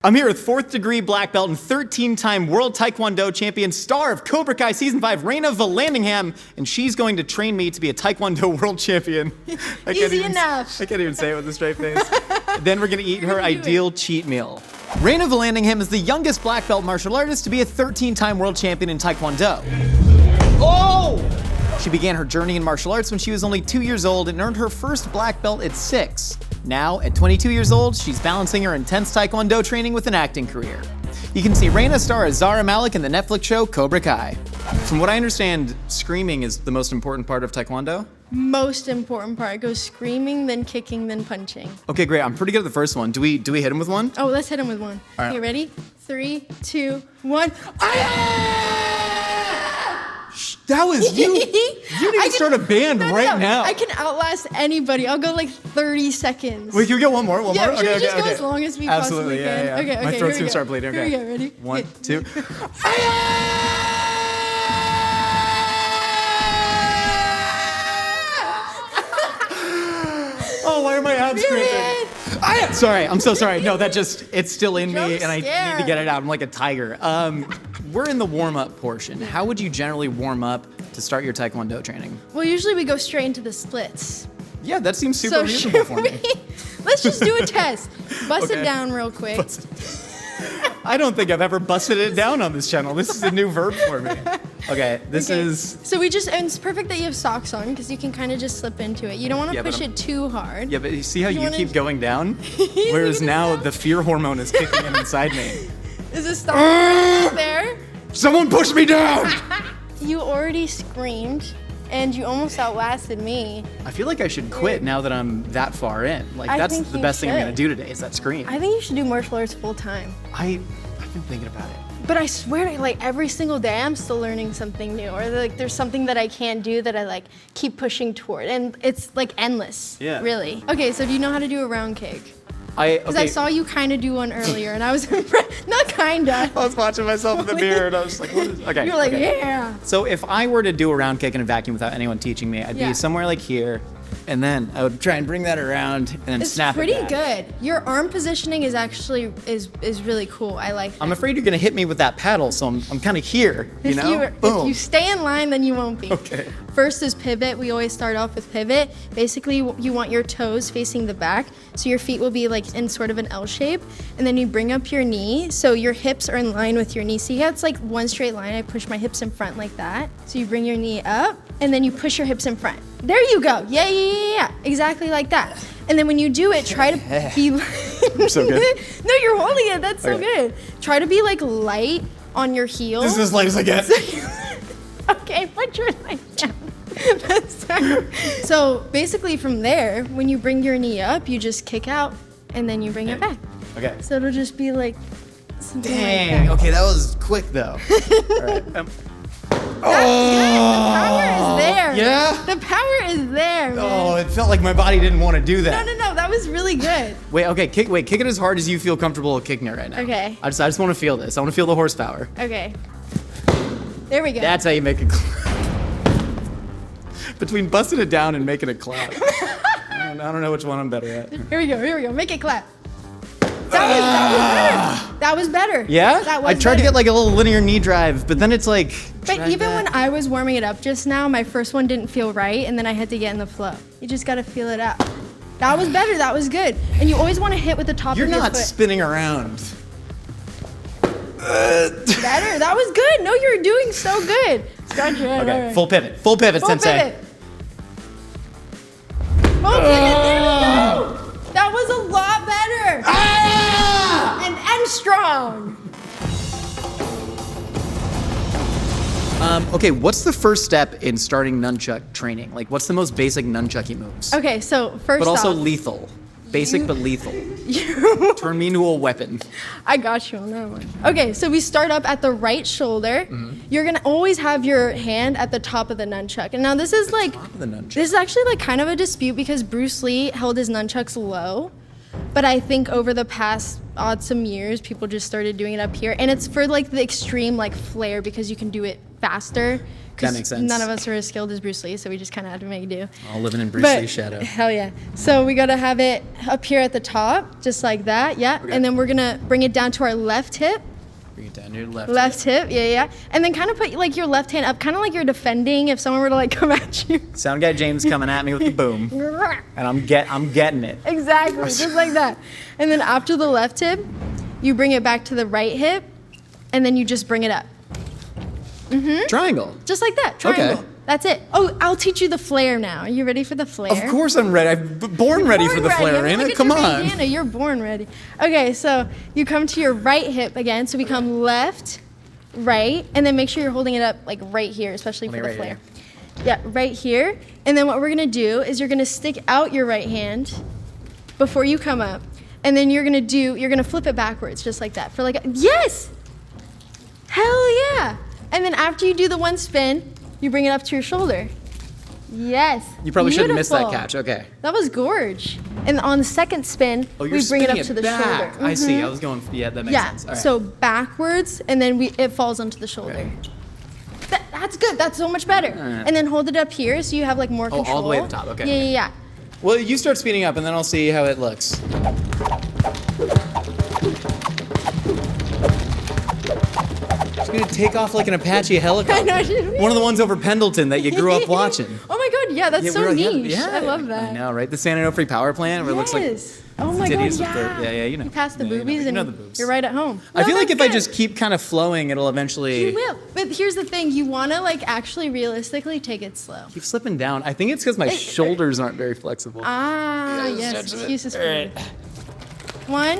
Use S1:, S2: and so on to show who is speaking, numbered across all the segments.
S1: I'm here with 4th degree black belt and 13-time world Taekwondo champion, star of Cobra Kai Season 5, Rayna Vallandingham, and she's going to train me to be a Taekwondo world champion.
S2: Easy enough.
S1: I can't even say it with a straight face. Then we're gonna eat her ideal cheat meal. Rayna Vallandingham is the youngest black belt martial artist to be a 13-time world champion in Taekwondo. Oh! She began her journey in martial arts when she was only 2 years old and earned her first black belt at 6. Now, at 22 years old, she's balancing her intense Taekwondo training with an acting career. You can see Rayna star as Zara Malik in the Netflix show Cobra Kai. From what I understand, screaming is the most important part of Taekwondo?
S2: Most important part. It goes screaming, then kicking, then punching.
S1: Okay, great. I'm pretty good at the first one. Do we hit him with one?
S2: Oh, let's hit him with one.
S1: All right.
S2: Okay, ready? 3, 2, 1.
S1: That was you. You need to start a band right now.
S2: I can outlast anybody. I'll go like 30 seconds.
S1: Wait, can we get one more? One more?
S2: Okay, just go as long as we possibly can.
S1: Yeah.
S2: Okay,
S1: My throat's gonna start bleeding. Okay.
S2: Here we go. Ready?
S1: 1, 2. Oh, why are my abs cramping? Sorry, I'm so sorry. No, it's still in me and I need to get it out. I'm like a tiger. We're in the warm-up portion. How would you generally warm up to start your Taekwondo training?
S2: Well, usually we go straight into the splits.
S1: Yeah, that seems super reasonable for me.
S2: Let's just do a test. Bust it down real quick.
S1: I don't think I've ever busted it down on this channel. This is a new verb for me. Okay, this is...
S2: So and it's perfect that you have socks on because you can kind of just slip into it. You don't want to push it too hard.
S1: Yeah, but you see how you keep going down? Whereas now the fear hormone is kicking in inside me.
S2: Is it stopping there?
S1: Someone push me down!
S2: You already screamed and you almost outlasted me.
S1: I feel like I should quit now that I'm that far in. Like, that's the best thing I'm gonna do today is that scream.
S2: I think you should do martial arts full time.
S1: I've been thinking about it.
S2: But I swear to you, like every single day I'm still learning something new, or like there's something that I can't do that I like keep pushing toward, and it's like endless. Yeah. Really. Okay, so do you know how to do a round kick? Because I saw you kind of do one earlier, and I was impressed. Not kinda.
S1: I was watching myself in the mirror, and I was like, what is... Okay.
S2: You're like, yeah.
S1: So if I were to do a round kick in a vacuum without anyone teaching me, I'd be somewhere like here, and then I would try and bring that around, and then snap it back.
S2: It's pretty good. Your arm positioning is actually is really cool. I like that.
S1: I'm afraid you're gonna hit me with that paddle, so I'm kind of here, you know?
S2: If you stay in line, then you won't be.
S1: Okay.
S2: First is pivot. We always start off with pivot. Basically, you want your toes facing the back, so your feet will be like in sort of an L shape, and then you bring up your knee, so your hips are in line with your knee. See how it's like one straight line? I push my hips in front like that. So you bring your knee up, and then you push your hips in front. There you go. Yeah. Exactly like that. And then when you do it, try to be...
S1: You're so good.
S2: No, you're holding it. That's so good. Try to be like light on your heels.
S1: This is as light as I get.
S2: Okay, put your leg down. So basically from there, when you bring your knee up, you just kick out and then you bring it back.
S1: Okay.
S2: So it'll just be like something
S1: Dang,
S2: like that.
S1: Okay, that was quick though. All right.
S2: The power is there.
S1: Yeah?
S2: The power is there, man.
S1: Oh, it felt like my body didn't want to do that.
S2: No, that was really good.
S1: Kick it as hard as you feel comfortable kicking it right now.
S2: Okay.
S1: I just want to feel this. I want to feel the horsepower.
S2: Okay. There we go.
S1: That's how you make a clap. Between busting it down and making a clap. I don't know which one I'm better at.
S2: Here we go. Make it clap. That was better.
S1: Yeah?
S2: That was
S1: I tried to get like a little linear knee drive, but then it's like...
S2: But even when I was warming it up just now, my first one didn't feel right, and then I had to get in the flow. You just gotta feel it out. That was better, that was good. And you always wanna hit with the top of your foot.
S1: You're not spinning around.
S2: Better, that was good. No, you're doing so good.
S1: Okay, right. Full pivot, sensei.
S2: There we go. That was a lot better. And strong.
S1: Okay, what's the first step in starting nunchuck training? Like, what's the most basic nunchucky moves?
S2: Okay, so first
S1: But also
S2: off,
S1: lethal. Basic but lethal. Turn me into a weapon.
S2: I got you on that one. Okay, so we start up at the right shoulder. You're gonna always have your hand at the top of the nunchuck. And now this is like, this is actually like kind of a dispute because Bruce Lee held his nunchucks low. But I think over the past some years, people just started doing it up here. And it's for like the extreme like flare because you can do it faster.
S1: That makes sense.
S2: None of us are as skilled as Bruce Lee, so we just kind of had to make do.
S1: All living in Bruce Lee's shadow.
S2: Hell yeah. So we gotta have it up here at the top, just like that, yeah.
S1: Okay.
S2: And then we're gonna bring it down to our left hip.
S1: Bring it down to your left.
S2: Left hip, yeah. And then kind of put like your left hand up, kind of like you're defending if someone were to like come at you.
S1: Sound guy James coming at me with the boom. And I'm getting it.
S2: Exactly, just like that. And then after the left hip, you bring it back to the right hip, and then you just bring it up.
S1: Triangle.
S2: Just like that, triangle.
S1: Okay.
S2: That's it. Oh, I'll teach you the flare now. Are you ready for the flare?
S1: Of course I'm ready. I'm born ready for the flare, Rayna. Come on.
S2: Bandana. You're born ready. Okay, so you come to your right hip again. So we come left, right, and then make sure you're holding it up like right here, especially for the
S1: right
S2: flare. Yeah, right here. And then what we're gonna do is you're gonna stick out your right hand before you come up, and then you're gonna flip it backwards just like that for like yes. Hell yeah. And then after you do the one spin, you bring it up to your shoulder. Yes.
S1: You probably shouldn't miss that
S2: Beautiful.
S1: catch. Okay.
S2: That was gorge. And on the second spin,
S1: Oh, you're
S2: we bring it up
S1: spinning
S2: to the
S1: back.
S2: shoulder.
S1: I see. I was going. Yeah, that makes sense. All right.
S2: So backwards, and then it falls onto the shoulder.
S1: Okay.
S2: That's good. That's so much better.
S1: right.
S2: And then hold it up here so you have like more
S1: Oh,
S2: control.
S1: all the way to the top. Okay.
S2: Yeah.
S1: Well, you start speeding up, and then I'll see how it looks. Just gonna take off like an Apache helicopter.
S2: I know, she's
S1: One of the ones over Pendleton that you grew up watching.
S2: Oh my god, yeah, that's so niche.
S1: Yeah,
S2: I love that.
S1: I know, right? The San Onofre power plant where it looks like
S2: Yes. Oh my god,
S1: titties with
S2: yeah.
S1: the, yeah, you know.
S2: You pass the
S1: Yeah,
S2: boobies
S1: you know
S2: and
S1: the boobs.
S2: you're right at home.
S1: I feel
S2: No,
S1: like if
S2: that's
S1: I
S2: good.
S1: just keep kind of flowing, it'll eventually
S2: You will. But here's the thing, you wanna like actually realistically take it slow.
S1: keep slipping down. I think it's because my shoulders aren't very flexible.
S2: Ah,
S1: Yeah,
S2: yes,
S1: that's it.
S2: excuses for
S1: All
S2: me.
S1: right.
S2: One.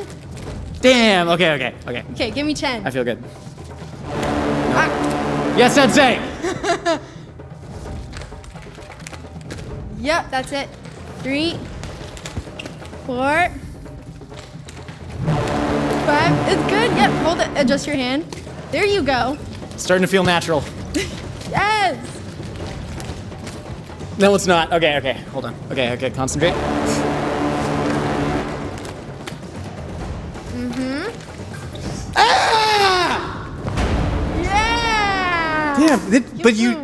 S1: Damn. Okay.
S2: Okay, give me 10.
S1: I feel good.
S2: Ah,
S1: Yes, Sensei.
S2: yep, that's it. 3, 4, 5. It's good. Yep, hold it. Adjust your hand. There you go.
S1: Starting to feel natural.
S2: Yes.
S1: No, it's not. Okay. Hold on. Okay. Concentrate. Ah!
S2: Yeah.
S1: Damn. But you do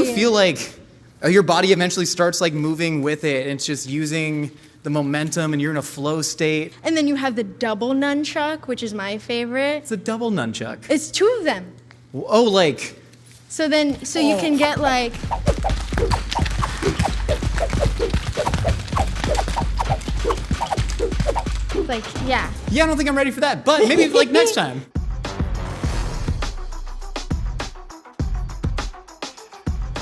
S2: away.
S1: feel like your body eventually starts like moving with it, and it's just using the momentum, and you're in a flow state.
S2: And then you have the double nunchuck, which is my favorite.
S1: It's a double nunchuck.
S2: It's 2 of them.
S1: Oh, like.
S2: So you can get like. Like, yeah.
S1: Yeah, I don't think I'm ready for that, but maybe like next time.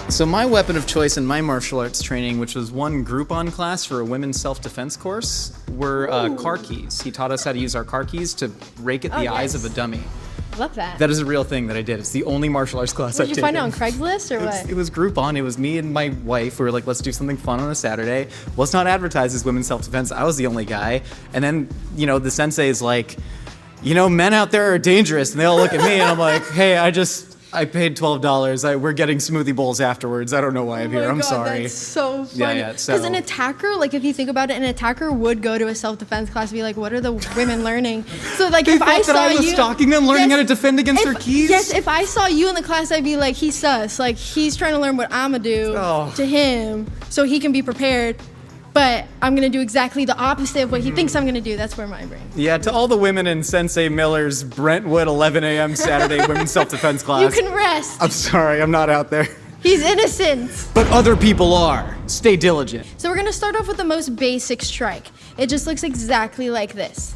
S1: So my weapon of choice in my martial arts training, which was one Groupon class for a women's self-defense course, were car keys. He taught us how to use our car keys to rake at the eyes
S2: yes.
S1: of a dummy.
S2: Love that.
S1: That is a real thing that I did. It's the only martial arts class I've
S2: Did you
S1: taken.
S2: find it on Craigslist or what?
S1: It was Groupon. It was me and my wife. We were like, let's do something fun on a Saturday. Well, it's not advertised as women's self-defense. I was the only guy. And then, the sensei is like, men out there are dangerous. And they all look at me and I'm like, hey, I paid $12. We're getting smoothie bowls afterwards. I don't know why I'm here.
S2: Oh my
S1: I'm
S2: God,
S1: sorry.
S2: That's so funny.
S1: Yeah,
S2: Because an attacker, like if you think about it, an attacker would go to a self-defense class and be like, what are the women learning? So like if I
S1: thought that
S2: saw
S1: I was
S2: you
S1: stalking them, learning how to defend against their keys?
S2: Yes, if I saw you in the class, I'd be like, he's sus. Like he's trying to learn what I'ma do to him so he can be prepared. But I'm gonna do exactly the opposite of what he thinks I'm gonna do. That's where my brain.
S1: Yeah, to all the women in Sensei Miller's Brentwood 11 a.m. Saturday women's self-defense class.
S2: You can rest.
S1: I'm sorry, I'm not out there.
S2: He's innocent.
S1: But other people are. Stay diligent.
S2: So we're gonna start off with the most basic strike. It just looks exactly like this.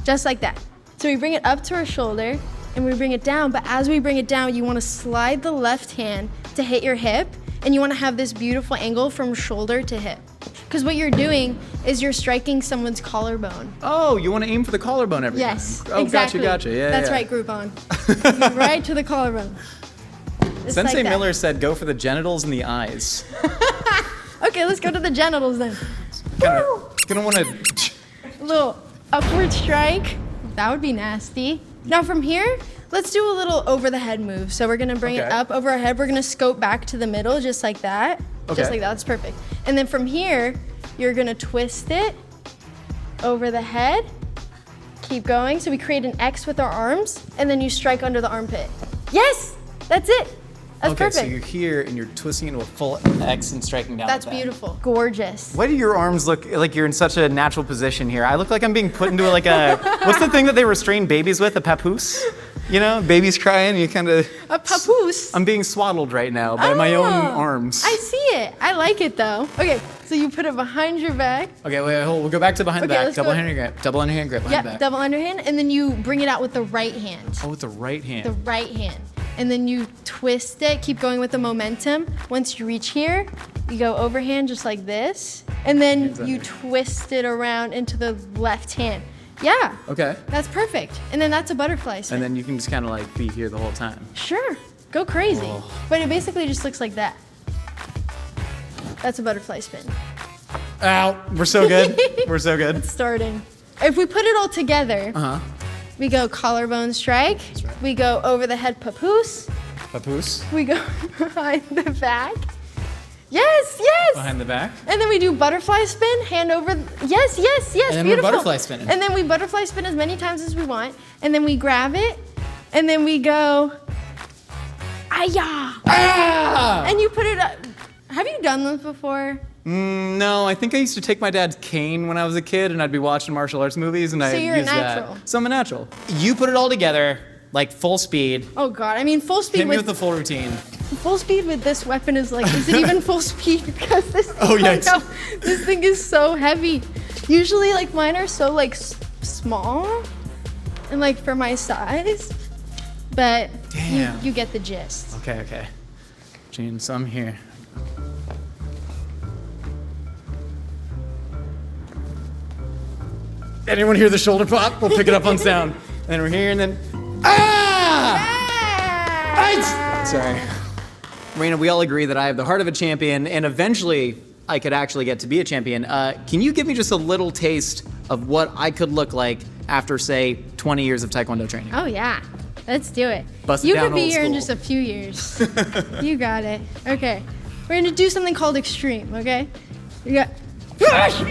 S2: Just like that. So we bring it up to our shoulder and we bring it down, but as we bring it down, you wanna slide the left hand to hit your hip, and you wanna have this beautiful angle from shoulder to hip. Because what you're doing is you're striking someone's collarbone.
S1: Oh, you want to aim for the collarbone every
S2: Yes,
S1: time? Oh,
S2: exactly.
S1: gotcha. Yeah,
S2: That's
S1: yeah.
S2: right, Groupon. Right to the collarbone. Just
S1: Sensei
S2: like that.
S1: Miller said go for the genitals and the eyes.
S2: Okay, let's go to the genitals then.
S1: Gonna want to.
S2: A little upward strike. That would be nasty. Now from here, let's do a little over the head move. So we're gonna bring it
S1: Okay.
S2: up over our head. We're gonna scope back to the middle just like that.
S1: Okay.
S2: Just like that, that's perfect. And then from here, you're gonna twist it over the head. Keep going. So we create an X with our arms, and then you strike under the armpit. Yes, that's it. That's
S1: okay,
S2: perfect.
S1: so you're here and you're twisting into a full X and striking down.
S2: That's
S1: the back.
S2: beautiful. Gorgeous.
S1: Why do your arms look like you're in such a natural position here? I look like I'm being put into like a, what's the thing that they restrain babies with? A papoose? You know, baby's crying, you kind of.
S2: A papoose.
S1: I'm being swaddled right now by my own arms.
S2: I see it. I like it though. Okay, so you put it behind your back.
S1: Okay, wait, hold. We'll go back to behind the back.
S2: let's
S1: Double
S2: go.
S1: underhand grip. Double underhand grip behind the
S2: Yep,
S1: back.
S2: double underhand, and then you bring it out with the right hand.
S1: Oh, with the right hand.
S2: The right hand. And then you twist it, keep going with the momentum. Once you reach here, you go overhand just like this. And then you twist it around into the left hand. Yeah.
S1: Okay.
S2: That's perfect. And then that's a butterfly spin.
S1: And then you can just kind of like be here the whole time.
S2: Sure, go crazy.
S1: Whoa.
S2: But it basically just looks like that. That's a butterfly spin.
S1: Ow, we're so good. We're so good.
S2: It's starting. If we put it all together, we go collarbone strike.
S1: right.
S2: We go over the head papoose.
S1: Papoose.
S2: We go behind the back. Yes, yes.
S1: Behind the back.
S2: And then we do butterfly spin, hand over. Yes, yes, yes.
S1: And then we're
S2: beautiful.
S1: butterfly spinning.
S2: And then we butterfly spin as many times as we want. And then we grab it. And then we go. Aya.
S1: Ah!
S2: And you put it up. Have you done this before?
S1: No, I think I used to take my dad's cane when I was a kid, and I'd be watching martial arts movies, and
S2: So
S1: I'd
S2: you're a
S1: use
S2: natural.
S1: that. So I'm a natural. You put it all together, like full speed.
S2: Oh God! I mean, full speed
S1: Hit me
S2: with
S1: with the full routine.
S2: full speed with this weapon is like, is it even full speed? Because this.
S1: Oh, yikes.
S2: no, this thing is so heavy. Usually, like mine are so like small, and like for my size, but
S1: Damn.
S2: you get the gist.
S1: Okay, okay. Gene, some here. Anyone hear the shoulder pop? We'll pick it up on sound. And then we're here, and then. Ah! Sorry. Rayna, we all agree that I have the heart of a champion, and eventually I could actually get to be a champion. Can you give me just a little taste of what I could look like after, say, 20 years of Taekwondo training?
S2: Oh yeah, let's do it.
S1: Bust it
S2: You
S1: down
S2: could be
S1: old
S2: here in
S1: school.
S2: just a few years. You got it. Okay, we're gonna do something called extreme. Okay, you got.
S1: Yes!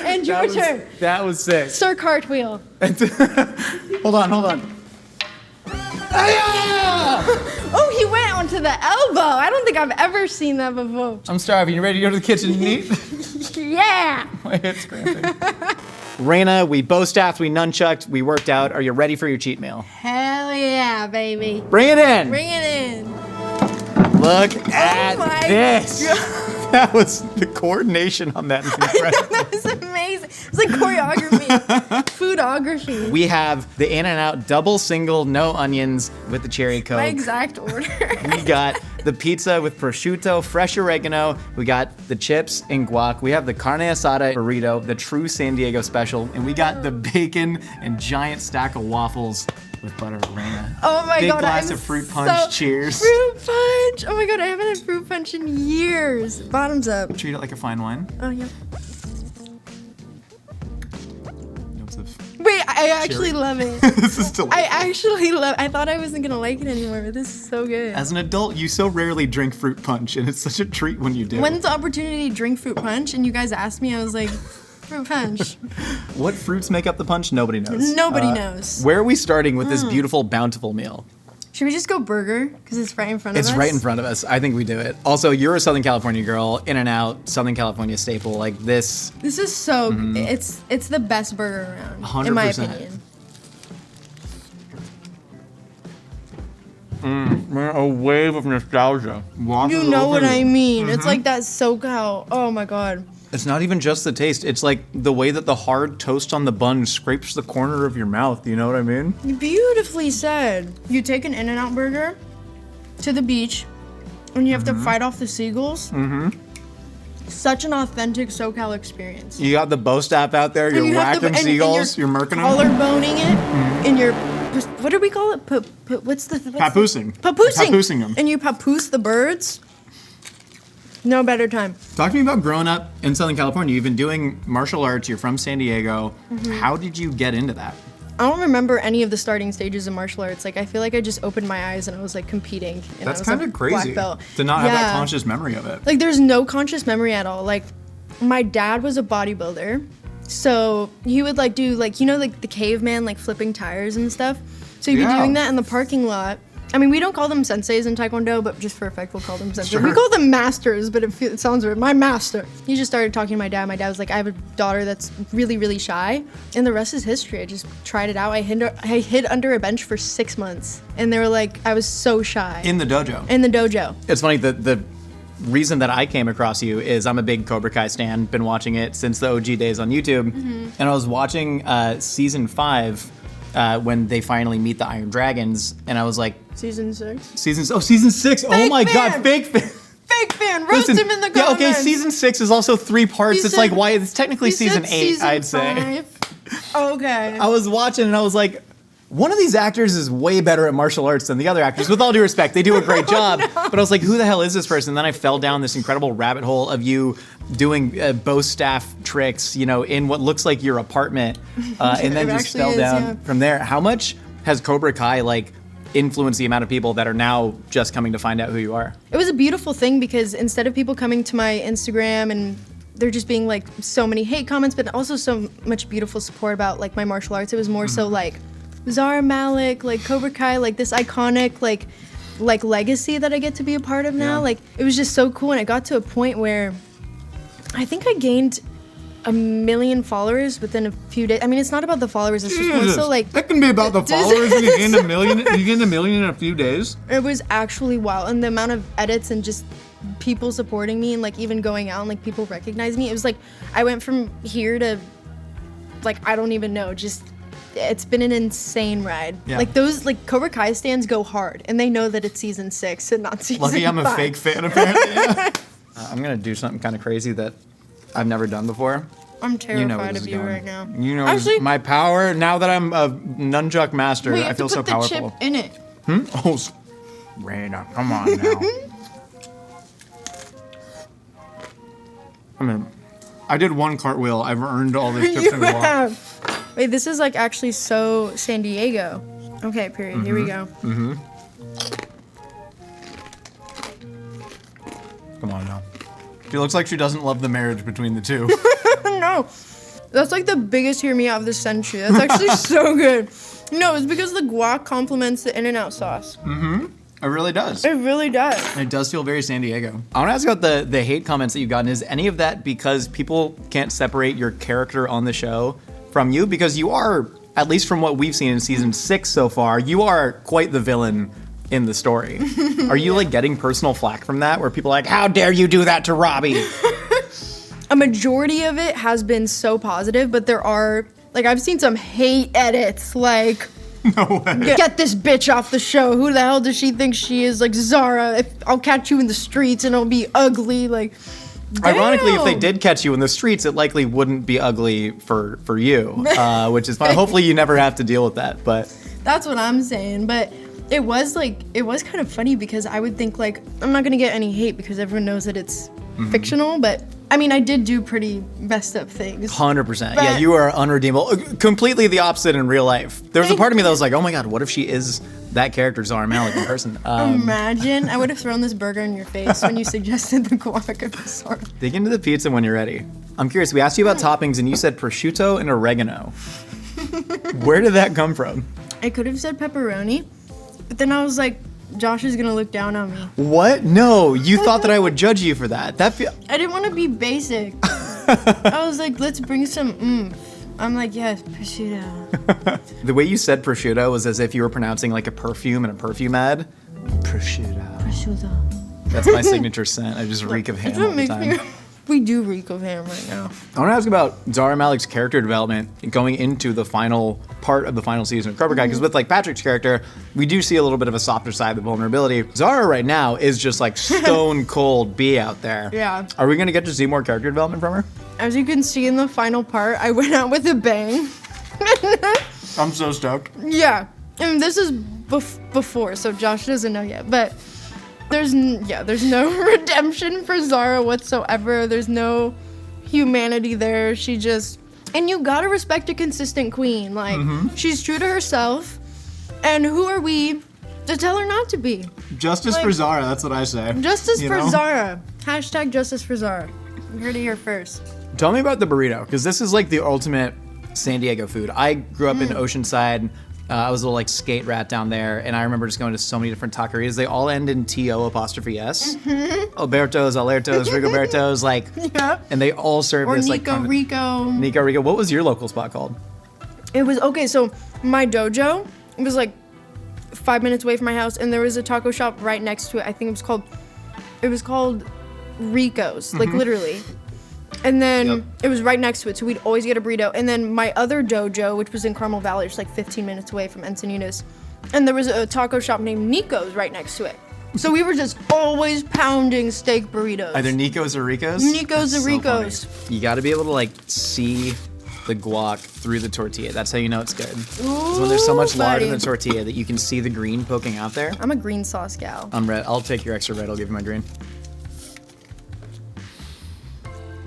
S2: And your turn.
S1: That was sick.
S2: Sir cartwheel.
S1: Hold on.
S2: Oh, he went onto the elbow. I don't think I've ever seen that before.
S1: I'm starving. You ready to go to the kitchen and eat?
S2: Yeah.
S1: My head's cramping. Rayna, we bow staffed, we nunchucked, we worked out. Are you ready for your cheat meal?
S2: Hell yeah, baby.
S1: Bring it in.
S2: Bring it in.
S1: Look at
S2: my
S1: this. That was the coordination on that is incredible.
S2: That was amazing. It's like choreography, foodography.
S1: We have the In-N-Out double single, no onions with the cherry coke.
S2: My exact order.
S1: We got the pizza with prosciutto, fresh oregano. We got the chips and guac. We have the carne asada burrito, the true San Diego special. And we got the bacon and giant stack of waffles with butter. Rayna.
S2: Oh my
S1: Big
S2: God.
S1: glass
S2: I'm
S1: of fruit punch.
S2: so-
S1: Cheers.
S2: Fruit punch. Oh my God, I haven't had fruit punch in years. Bottoms up.
S1: Treat it like a fine wine.
S2: Oh yeah.
S1: Notes of
S2: Wait, I actually
S1: Cherry.
S2: love it.
S1: This is delightful.
S2: I actually love. I thought I wasn't gonna like it anymore, but this is so good.
S1: As an adult, you so rarely drink fruit punch, and it's such a treat when you do.
S2: When's the opportunity to drink fruit punch? And you guys asked me, I was like, fruit punch.
S1: What fruits make up the punch? Nobody knows.
S2: Nobody knows.
S1: Where are we starting with this beautiful, bountiful meal?
S2: Should we just go burger? Because it's right in front of us.
S1: It's right in front of us. I think we do it. Also, you're a Southern California girl, In-N-Out, Southern California staple. Like this.
S2: This is so. It's the best burger around, in my
S1: 100%.
S2: opinion.
S1: A wave of nostalgia.
S2: You know what I mean? It's like that SoCal. Oh my God.
S1: It's not even just the taste. It's like the way that the hard toast on the bun scrapes the corner of your mouth. You know what I mean?
S2: Beautifully said. You take an In-N-Out burger to the beach, and you have to fight off the seagulls. Such an authentic SoCal experience.
S1: You got the bow staff out there.
S2: And
S1: You're
S2: you have
S1: whacking
S2: and
S1: seagulls. You're murking them.
S2: Collarboning it, and you're. What do we call it? What's the
S1: Papoosing.
S2: Papoosing.
S1: Papoosing 'em.
S2: And you papoose the birds. No better time.
S1: Talk to me about growing up in Southern California. You've been doing martial arts. You're from San Diego. How did you get into that?
S2: I don't remember any of the starting stages of martial arts. Like, I feel like I just opened my eyes and I was like competing. And
S1: That's
S2: kind
S1: of crazy
S2: black belt.
S1: to not have that conscious memory of it.
S2: Like, there's no conscious memory at all. Like, my dad was a bodybuilder, so he would like do like, you know, like the caveman, like flipping tires and stuff. So he'd be doing that in the parking lot. I mean, we don't call them senseis in Taekwondo, but just for effect, we'll call them sensei. Sure. We call them masters, but it sounds weird. My master. He just started talking to my dad. My dad was like, I have a daughter that's really, really shy. And the rest is history. I just tried it out. I hid under a bench for 6 months. And they were like, I was so shy.
S1: In the dojo?
S2: In the dojo.
S1: It's funny, the reason that I came across you is I'm a big Cobra Kai stan. Been watching it since the OG days on YouTube. Mm-hmm. And I was watching season 5 when they finally meet the Iron Dragons. And I was like,
S2: Season 6?
S1: Season 6. Oh my God, fake fan.
S2: Fake fan. Roast him in the comments.
S1: Yeah, okay, season 6 is also 3 parts. It's like, why? It's technically season 8, I'd say.
S2: Okay.
S1: I was watching and I was like, one of these actors is way better at martial arts than the other actors. With all due respect, they do a great job. No. But I was like, who the hell is this person? And then I fell down this incredible rabbit hole of you doing bow staff tricks, you know, in what looks like your apartment. And then just fell down from there. How much has Cobra Kai, like, influence the amount of people that are now just coming to find out who you are?
S2: It was a beautiful thing because instead of people coming to my Instagram and there just being like so many hate comments, but also so much beautiful support about like my martial arts, it was more so like Zara Malik, like Cobra Kai, like this iconic like legacy that I get to be a part of now. Like it was just so cool, and I got to a point where I think I gained 1 million followers within a few days. I mean, it's not about the followers. It's just more so like
S3: that can be about the followers. You gained 1 million. You gained 1 million in a few days.
S2: It was actually wild, and the amount of edits and just people supporting me and like even going out and like people recognize me. It was like I went from here to like I don't even know. Just it's been an insane ride. Yeah. Like those like Cobra Kai stands go hard, and they know that it's season 6 and not season 5.
S1: Lucky I'm a fake fan apparently. Yeah. I'm gonna do something kind of crazy that I've never done before.
S2: I'm terrified of you right now.
S1: You know, actually, my power, now that I'm a nunchuck master, I feel so powerful.
S2: Chip in it.
S1: Oh, Rayna, come on now. I mean, I did 1 cartwheel. I've earned all these chips in the wall.
S2: Wait, this is like actually so San Diego. Okay, period. Here we go.
S1: Come on now. She looks like she doesn't love the marriage between the two.
S2: No. That's like the biggest hear me out of the century. That's actually so good. No, it's because the guac complements the In-N-Out sauce.
S1: It really does.
S2: It really does.
S1: It does feel very San Diego. I want to ask about the hate comments that you've gotten. Is any of that because people can't separate your character on the show from you? Because you are, at least from what we've seen in season 6 so far, you are quite the villain in the story. Are you like getting personal flack from that where people are like, how dare you do that to Robbie?
S2: A majority of it has been so positive, but there are, like I've seen some hate edits, like,
S1: no way.
S2: Get this bitch off the show. Who the hell does she think she is? Like, Zara, I'll catch you in the streets and it'll be ugly, like, damn.
S1: Ironically, if they did catch you in the streets, it likely wouldn't be ugly for you, which is fine. Hopefully you never have to deal with that, but.
S2: That's what I'm saying, but it was kind of funny because I would think like, I'm not gonna get any hate because everyone knows that it's fictional, but I mean, I did do pretty messed up things.
S1: 100%. Yeah, you are unredeemable. Completely the opposite in real life. There was a part of me that was like, oh my God, what if she is that character, Zara Malik, in person?
S2: Imagine. I would have thrown this burger in your face when you suggested the guac of the sort.
S1: Dig into the pizza when you're ready. I'm curious, we asked you about toppings and you said prosciutto and oregano. Where did that come from?
S2: I could have said pepperoni, but then I was like, Josh is gonna look down on me.
S1: What? No, you thought that I would judge you for that.
S2: I didn't want to be basic. I was like, let's bring some oomph. I'm like, yes, prosciutto.
S1: The way you said prosciutto was as if you were pronouncing like a perfume in a perfume ad. Prosciutto.
S2: Prosciutto.
S1: That's my signature scent. I just reek of ham all the time.
S2: We do reek of ham right now.
S1: I want to ask about Zara Malik's character development going into the final part of the final season of Cobra Kai, because with like Patrick's character, we do see a little bit of a softer side, the vulnerability. Zara right now is just like stone cold B out there.
S2: Yeah.
S1: Are we going to get to see more character development from her?
S2: As you can see in the final part, I went out with a bang.
S1: I'm so stoked.
S2: Yeah. And this is before, so Josh doesn't know yet, but there's no redemption for Zara whatsoever. There's no humanity there. She just And you gotta respect a consistent queen. Like, she's true to herself. And who are we to tell her not to be?
S1: Justice for Zara, that's what I say.
S2: Justice
S1: You
S2: for
S1: know?
S2: Zara. Hashtag justice for Zara. You heard it here first.
S1: Tell me about the burrito, because this is like the ultimate San Diego food. I grew up in Oceanside. I was a little like skate rat down there, and I remember just going to so many different taquerias. They all end in T-O''S. Alberto's, Alerto's, Rigoberto's, like,
S2: Yeah.
S1: and they all serve
S2: Or
S1: this
S2: Nico
S1: like
S2: Rico.
S1: Nico Rico. What was your local spot called?
S2: It was, okay, so my dojo, it was like 5 minutes away from my house, and there was a taco shop right next to it. I think it was called Rico's, like literally. And then it was right next to it, so we'd always get a burrito. And then my other dojo, which was in Carmel Valley, just like 15 minutes away from Encinitas, and there was a taco shop named Nico's right next to it. So we were just always pounding steak burritos.
S1: Either Nico's or Rico's?
S2: Nico's or
S1: So
S2: Rico's.
S1: funny. You got to be able to like see the guac through the tortilla. That's how you know it's good. It's when there's so much lard in the
S2: buddy.
S1: tortilla that you can see the green poking out there.
S2: I'm a green sauce gal.
S1: I'm red. I'll take your extra red. I'll give you my green.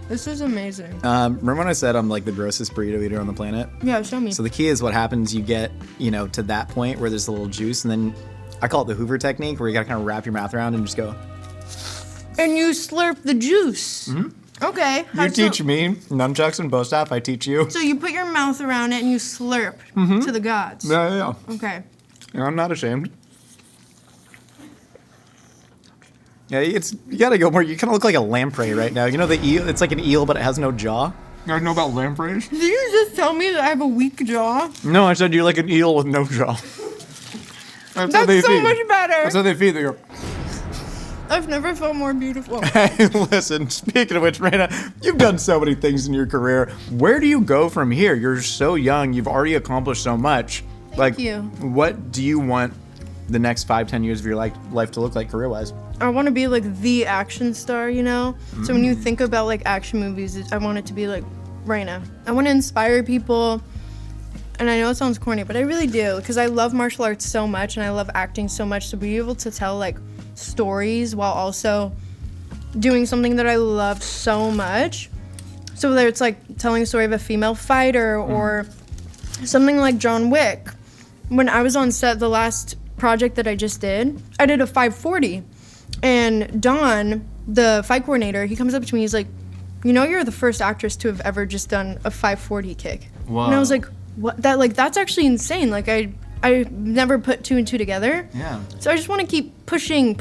S2: This is amazing.
S1: Remember when I said I'm like the grossest burrito eater on the planet?
S2: Yeah, show me.
S1: So the key is what happens, you get, to that point where there's a little juice, and then I call it the Hoover technique, where you gotta kind of wrap your mouth around and just go.
S2: And you slurp the juice. Okay.
S1: You teach me, nunchucks and bow staff, I teach you.
S2: So you put your mouth around it and you slurp to the gods.
S1: Yeah.
S2: Okay.
S1: I'm not ashamed. Yeah, you gotta go more. You kind of look like a lamprey right now. You know the eel? It's like an eel, but it has no jaw. You guys know about lampreys?
S2: Did you just tell me that I have a weak jaw?
S1: No, I said you're like an eel with no jaw. That's how
S2: That's so
S1: feed.
S2: much better.
S1: That's how they feed. They go.
S2: I've never felt more beautiful.
S1: Hey, listen, speaking of which, Rayna, you've done so many things in your career. Where do you go from here? You're so young. You've already accomplished so much.
S2: Thank you.
S1: What do you want the next 5-10 years of your life to look like career-wise?
S2: I want to be like the action star, you know? So when you think about like action movies, I want it to be like Rayna. I want to inspire people. And I know it sounds corny, but I really do, because I love martial arts so much and I love acting so much. To be able to tell like stories while also doing something that I love so much. So whether it's like telling a story of a female fighter or something like John Wick. When I was on set, the last project that I just did, I did a 540. And Don, the fight coordinator, he comes up to me, he's like, you're the first actress to have ever just done a 540 kick.
S1: Wow.
S2: And I was like, what? That's actually insane. Like I never put 2 and 2 together.
S1: Yeah.
S2: So I just want to keep pushing,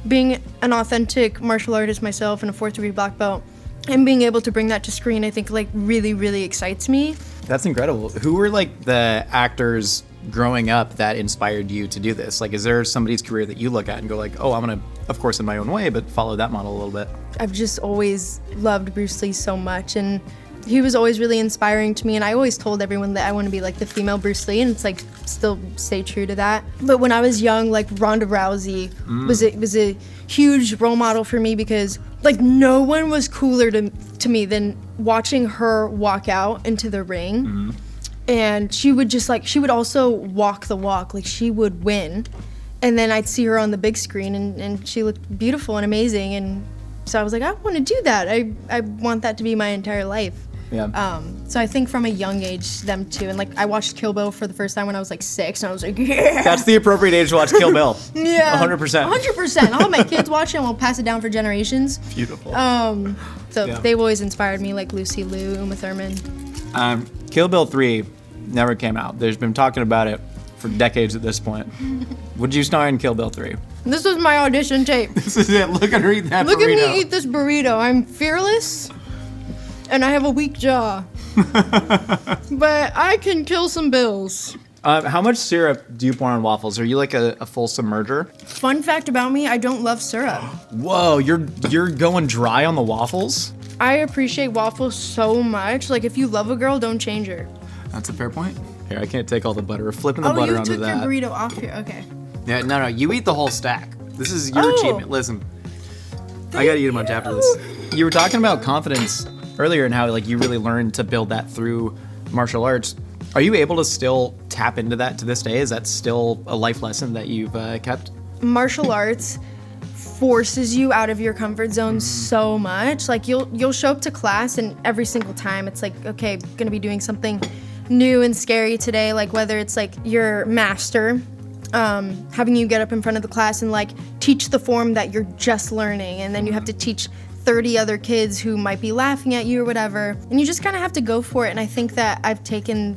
S2: being an authentic martial artist myself and a 4th degree black belt, and being able to bring that to screen, I think like really, really excites me.
S1: That's incredible. Who were like the actors growing up that inspired you to do this? Like, is there somebody's career that you look at and go like, oh, I'm gonna, of course in my own way, but follow that model a little bit?
S2: I've just always loved Bruce Lee so much, and he was always really inspiring to me, and I always told everyone that I want to be like the female Bruce Lee, and it's like still stay true to that. But when I was young, like Ronda Rousey was a huge role model for me, because like no one was cooler to me than watching her walk out into the ring. And she would also walk the walk, like she would win. And then I'd see her on the big screen and she looked beautiful and amazing. And so I was like, I want to do that. I want that to be my entire life.
S1: Yeah.
S2: So I think from a young age, them too. And like I watched Kill Bill for the first time when I was like 6, and I was like, yeah.
S1: That's the appropriate age to watch Kill Bill.
S2: Yeah.
S1: 100%.
S2: 100%. I'll have my kids watch it and we'll pass it down for generations.
S1: Beautiful.
S2: So
S1: Yeah.
S2: they've always inspired me, like Lucy Liu, Uma Thurman.
S1: Kill Bill 3 never came out. There's been talking about it for decades at this point. Would you star in Kill Bill 3?
S2: This is my audition tape.
S1: This is it. Look at her eat that
S2: Look
S1: burrito.
S2: at me eat this burrito. I'm fearless, and I have a weak jaw. But I can kill some bills.
S1: How much syrup do you pour on waffles? Are you like a full submerger?
S2: Fun fact about me, I don't love syrup.
S1: Whoa, you're going dry on the waffles?
S2: I appreciate waffles so much. Like, if you love a girl, don't change her.
S1: That's a fair point. Here, I can't take all the butter. We're flipping the
S2: Oh,
S1: butter
S2: you
S1: onto
S2: took
S1: that.
S2: your burrito off here. Okay.
S1: Yeah, no, you eat the whole stack. This is your
S2: Oh.
S1: achievement. Listen, I gotta eat a bunch after this. You were talking about confidence earlier and how like you really learned to build that through martial arts. Are you able to still tap into that to this day? Is that still a life lesson that you've kept?
S2: Martial arts, forces you out of your comfort zone so much. Like you'll show up to class and every single time it's like, okay, gonna be doing something new and scary today. Like whether it's like your master, having you get up in front of the class and like teach the form that you're just learning, and then you have to teach 30 other kids who might be laughing at you or whatever, and you just kind of have to go for it. And I think that I've taken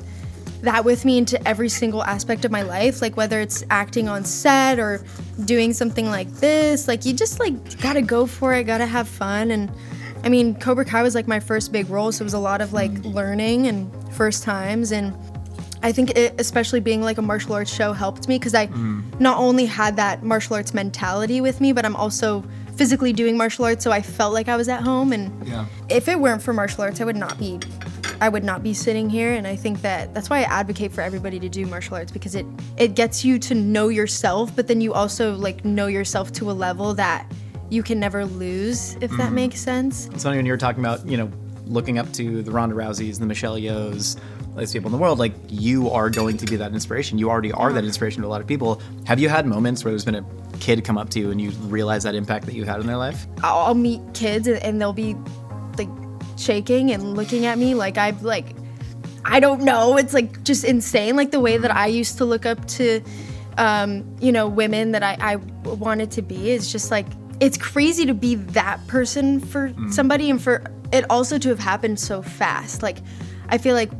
S2: that with me into every single aspect of my life, like whether it's acting on set or doing something like this, like you just like gotta go for it, gotta have fun. And I mean, Cobra Kai was like my first big role, so it was a lot of like learning and first times. And I think it, especially being like a martial arts show, helped me because I not only had that martial arts mentality with me, but I'm also physically doing martial arts, so I felt like I was at home. And if it weren't for martial arts, I would not be sitting here. And I think that's why I advocate for everybody to do martial arts, because it gets you to know yourself, but then you also like know yourself to a level that you can never lose, if that makes sense.
S1: It's funny when you were talking about, you know, looking up to the Ronda Rouseys, the Michelle Yeohs, these people in the world, like you are going to be that inspiration. You already are that inspiration to a lot of people. Have you had moments where there's been a kid come up to you and you realize that impact that you had in their life?
S2: I'll meet kids and they'll be like shaking and looking at me like I've like, I don't know, it's like just insane. Like the way that I used to look up to, you know, women that I wanted to be is just like, it's crazy to be that person for somebody, and for it also to have happened so fast. Like, I feel like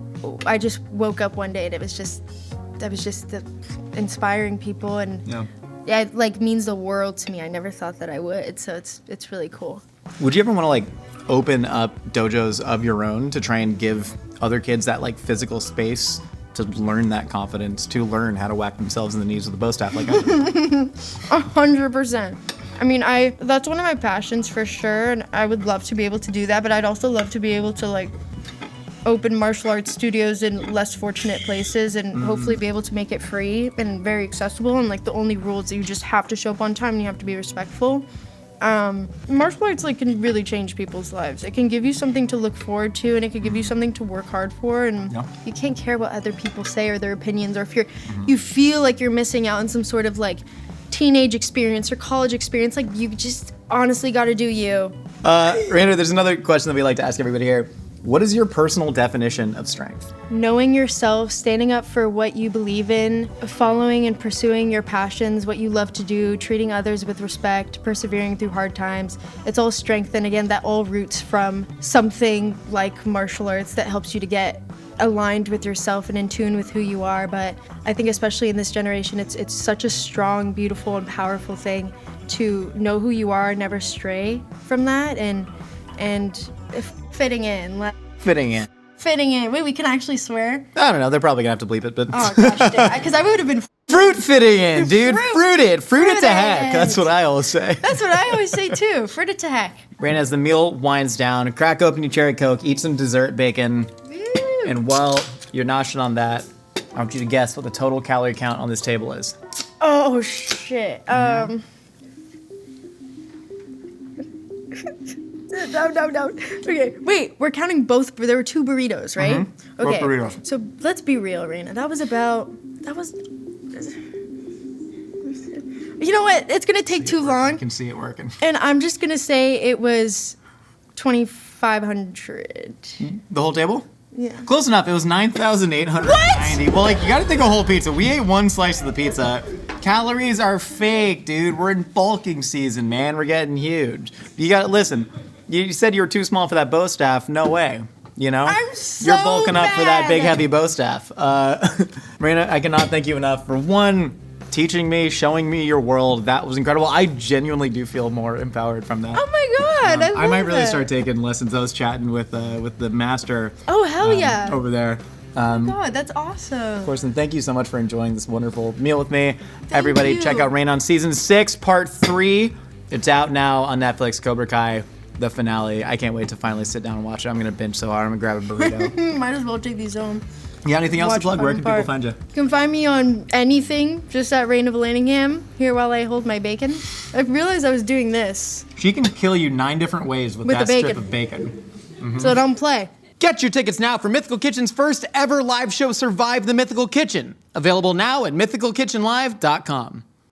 S2: I just woke up one day and I was just inspiring people, and yeah, it like means the world to me. I never thought that I would, so it's really cool.
S1: Would you ever want to like open up dojos of your own to try and give other kids that like physical space to learn that confidence, to learn how to whack themselves in the knees with a bow staff like I do?
S2: 100%. I mean, that's one of my passions for sure, and I would love to be able to do that, but I'd also love to be able to like open martial arts studios in less fortunate places and hopefully be able to make it free and very accessible, and like the only rule is that you just have to show up on time and you have to be respectful. Martial arts like can really change people's lives. It can give you something to look forward to, and it can give you something to work hard for, and you can't care what other people say or their opinions, or if you feel like you're missing out on some sort of like teenage experience or college experience, like you just honestly got to do you.
S1: Rayna, there's another question that we like to ask everybody here. What is your personal definition of strength?
S2: Knowing yourself, standing up for what you believe in, following and pursuing your passions, what you love to do, treating others with respect, persevering through hard times. It's all strength, and again, that all roots from something like martial arts that helps you to get aligned with yourself and in tune with who you are. But I think especially in this generation, it's such a strong, beautiful, and powerful thing to know who you are, never stray from that, and fitting in.
S1: Fitting in.
S2: Fitting in. Wait, we can actually swear?
S1: I don't know. They're probably going to have to bleep it, but...
S2: Oh, gosh, because I would have been...
S1: Fruit fitting in, dude. Fruit it to heck. That's what I always say.
S2: That's what I always say, too. Fruit it to heck.
S1: Rayna, as the meal winds down, crack open your cherry Coke, eat some dessert bacon, and while you're noshing on that, I want you to guess what the total calorie count on this table is.
S2: Oh, shit. No. Okay, wait, we're counting both. There were 2 burritos, right? Okay.
S3: Both burritos.
S2: So let's be real, Rayna. That was. You know what? It's gonna take too long.
S1: I can see it working.
S2: And I'm just gonna say it was 2,500.
S1: The whole table?
S2: Yeah.
S1: Close enough. It was 9,890. Well, like, you gotta think a whole pizza. We ate one slice of the pizza. Calories are fake, dude. We're in bulking season, man. We're getting huge. You gotta listen. You said you were too small for that bow staff. No way. You know?
S2: I'm so
S1: You're bulking up for that
S2: bad.
S1: big, heavy bow staff. Rayna, I cannot thank you enough for one, teaching me, showing me your world. That was incredible. I genuinely do feel more empowered from that.
S2: Oh my God, I love
S1: I might really
S2: that.
S1: start taking lessons. I was chatting with the master.
S2: Oh, hell yeah.
S1: Over there.
S2: God, that's awesome.
S1: Of course, and thank you so much for enjoying this wonderful meal with me. Everybody, check out Rayna on season 6, part 3. It's out now on Netflix. Cobra Kai, the finale. I can't wait to finally sit down and watch it. I'm gonna binge so hard. I'm gonna grab a burrito.
S2: Might as well take these home.
S1: Yeah, anything else to plug? Where can people find you?
S2: You can find me on anything, just at Rayna Vallandingham, here while I hold my bacon. I realized I was doing this.
S1: She can kill you 9 different ways with that
S2: the
S1: strip of bacon.
S2: So don't play.
S1: Get your tickets now for Mythical Kitchen's first ever live show, Survive the Mythical Kitchen. Available now at mythicalkitchenlive.com.